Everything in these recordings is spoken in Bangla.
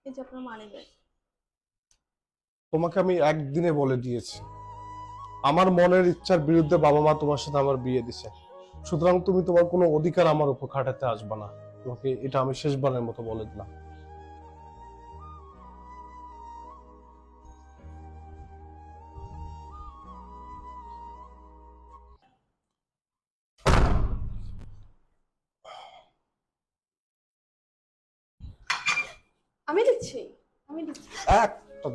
এই যে আপনার মানি ব্যাগ। তোমাকে আমি একদিনে বলে দিয়েছি, আমার মনের ইচ্ছার বিরুদ্ধে বাবা মা তোমার সাথে আমার বিয়ে দিছে, সুতরাং তুমি তোমার কোনো অধিকার আমার উপর খাটাতে আসবে না। তোমাকে এটা আমি শেষবারের মতো বলে দিলাম। আমি দিচ্ছি, আমি দিচ্ছি। একটা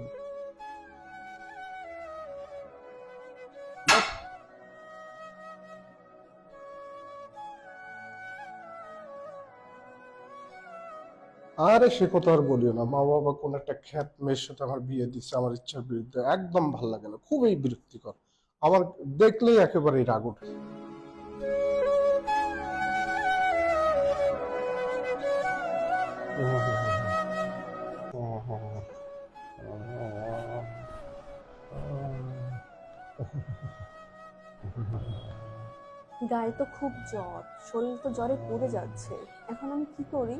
আরে সে কথা আর বলিও না, মা বাবা কোন একটা খ্যাত মেয়ের সাথে আমার বিয়ে দিচ্ছে আমার ইচ্ছার বিরুদ্ধে, একদম ভাল লাগে না, খুবই বিরক্তিকর। আমার দেখলেই একেবারে রাগ ওঠে। গায়ে তো খুব জ্বর, শরীর তো জ্বরে পুড়ে যাচ্ছে। এখন আমি কি করি?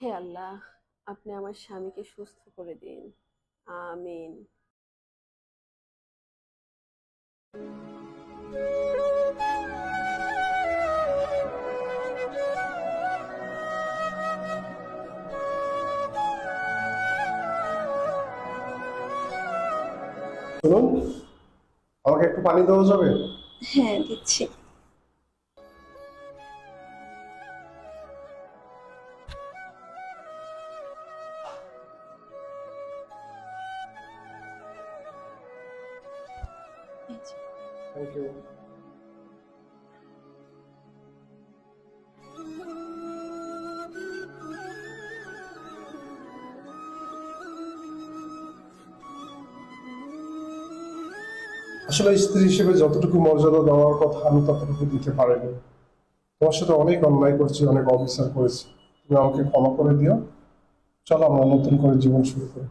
হে আল্লাহ, আপনি আমার স্বামীকে সুস্থ করে দিন। আমিন। শুনুন, আমাকে একটু পানি দেওয়া যাবে? হ্যাঁ, দিচ্ছি। এই যে। Thank you. আসলে স্ত্রী হিসেবে যতটুকু মর্যাদা দেওয়ার কথা আমি ততটুকু দিতে পারিনি। তোমার সাথে অনেক অন্যায় করেছি, অনেক অবিচার করেছি, তুমি আমাকে ক্ষমা করে দিও। চলো আমরা নতুন করে জীবন শুরু করি।